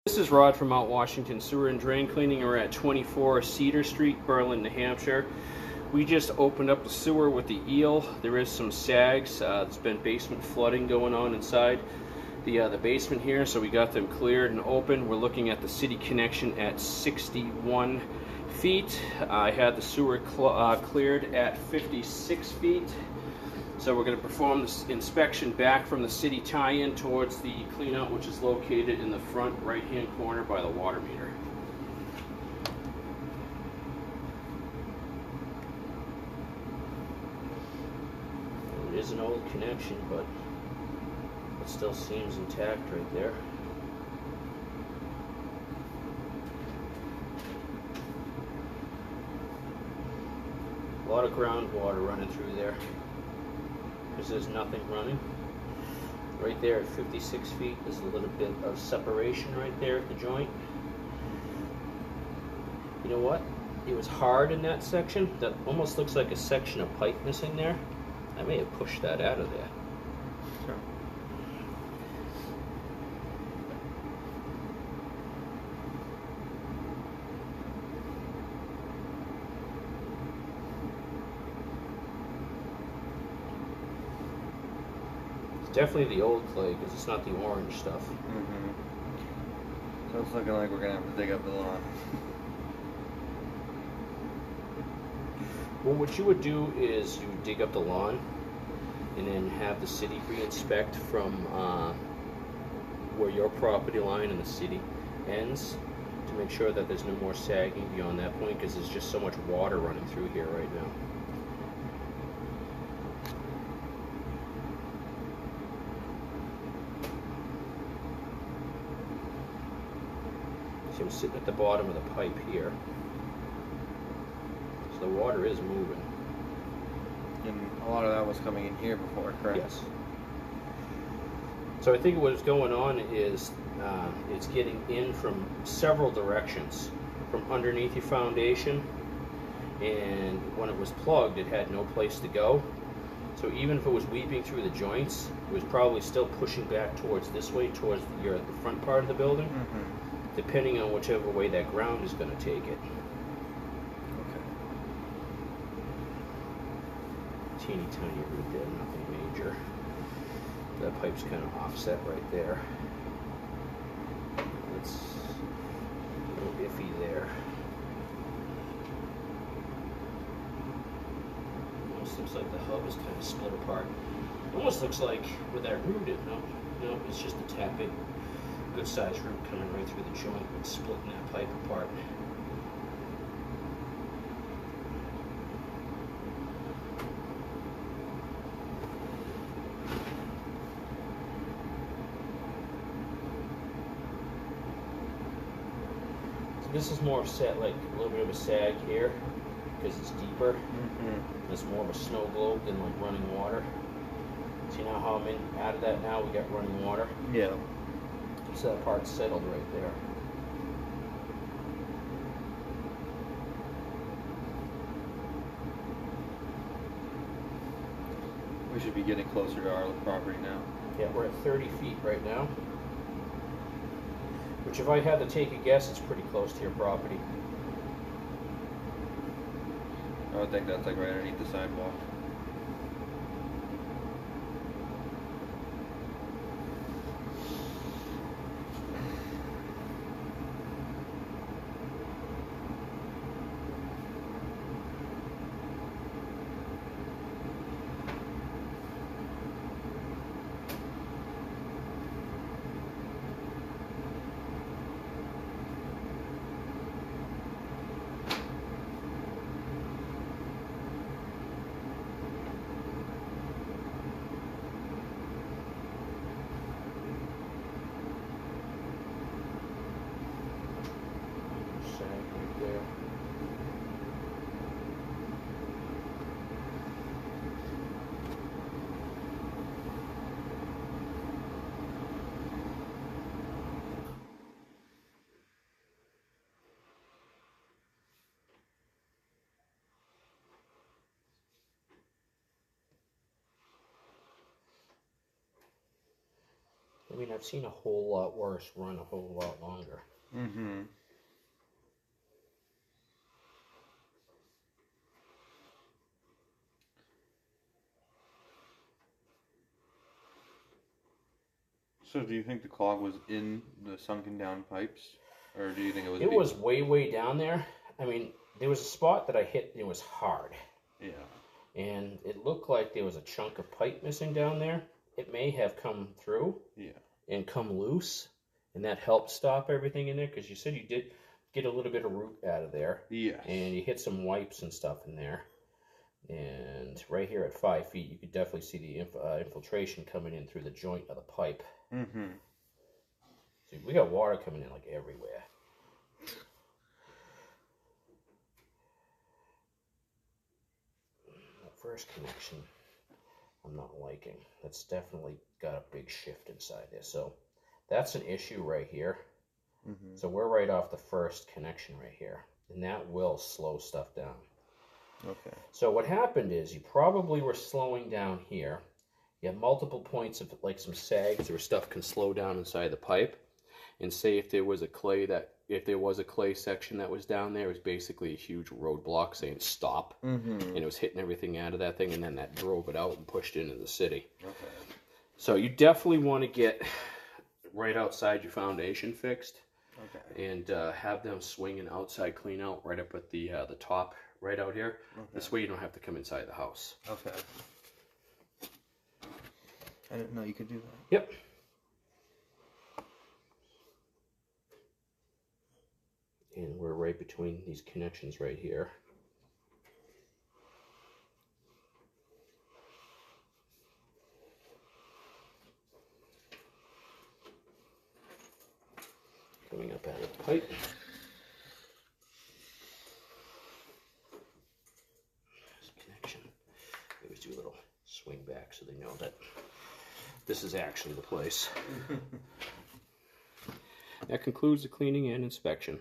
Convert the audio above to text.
This is Rod from Mount Washington Sewer and Drain Cleaning. We're at 24 Cedar Street, Berlin, New Hampshire. We just opened up the sewer with the eel. There is some sags. There's been basement flooding going on inside the basement here, so we got them cleared and open. We're looking at the city connection at 61 feet. I had the sewer cleared at 56 feet. So we're going to perform this inspection back from the city tie-in towards the cleanout, which is located in the front right-hand corner by the water meter. It is an old connection, but it still seems intact right there. A lot of groundwater running through there, because there's nothing running. Right there at 56 feet, there's a little bit of separation right there at the joint. You know what? It was hard in that section. That almost looks like a section of pipe missing there. I may have pushed that out of there. Sure. Definitely the old clay, because it's not the orange stuff. So it's looking like we're going to have to dig up the lawn. Well, what you would do is you would dig up the lawn and then have the city re-inspect from where your property line and the city ends to make sure that there's no more sagging beyond that point, because there's just so much water running through here right now. I'm sitting at the bottom of the pipe here, so the water is moving. And a lot of that was coming in here before, correct? Yes. So I think what's going on is it's getting in from several directions, from underneath your foundation, and when it was plugged it had no place to go. So even if it was weeping through the joints, it was probably still pushing back towards this way, towards the front part of the building. Depending on whichever way that ground is going to take it. Okay. Teeny tiny root there, nothing major. That pipe's kind of offset right there. It's a little iffy there. Almost looks like the hub is kind of split apart. Almost looks like where that root is. No, it's just a tapping. Good sized root coming right through the joint and splitting that pipe apart. So this is more of like a little bit of a sag here because it's deeper. It's more of a snow globe than like running water. See now how I'm out of that now? We got running water. Yeah. So that part's settled right there. We should be getting closer to our property now. Yeah, we're at 30 feet right now. Which if I had to take a guess, it's pretty close to your property. I would think that's like right underneath the sidewalk. There. I mean, I've seen a whole lot worse run a whole lot longer. So do you think the clog was in the sunken down pipes? Or do you think it was... It was way, way down there. I mean, there was a spot that I hit, and it was hard. Yeah. And it looked like there was a chunk of pipe missing down there. It may have come through and come loose, and that helped stop everything in there, because you said you did get a little bit of root out of there. Yes. And you hit some wipes and stuff in there. And right here at 5 feet, you could definitely see the infiltration coming in through the joint of the pipe. Mm-hmm. See, we got water coming in like everywhere. That first connection, I'm not liking. That's definitely got a big shift inside there. So that's an issue right here. Mm-hmm. So we're right off the first connection right here. And that will slow stuff down. Okay. So what happened is you probably were slowing down here. You have multiple points of like some sags or stuff can slow down inside the pipe. And say if there was a clay section that was down there, it was basically a huge roadblock saying stop. Mm-hmm. And it was hitting everything out of that thing, and then that drove it out and pushed it into the city. Okay. So you definitely want to get right outside your foundation fixed. Okay. And have them swing an outside clean out right up at the top right out here. Okay. This way you don't have to come inside the house. Okay. I didn't know you could do that. Yep. And we're right between these connections right here. Coming up out of the pipe. This connection. We always do a little swing back so they know that this is actually the place. That concludes the cleaning and inspection.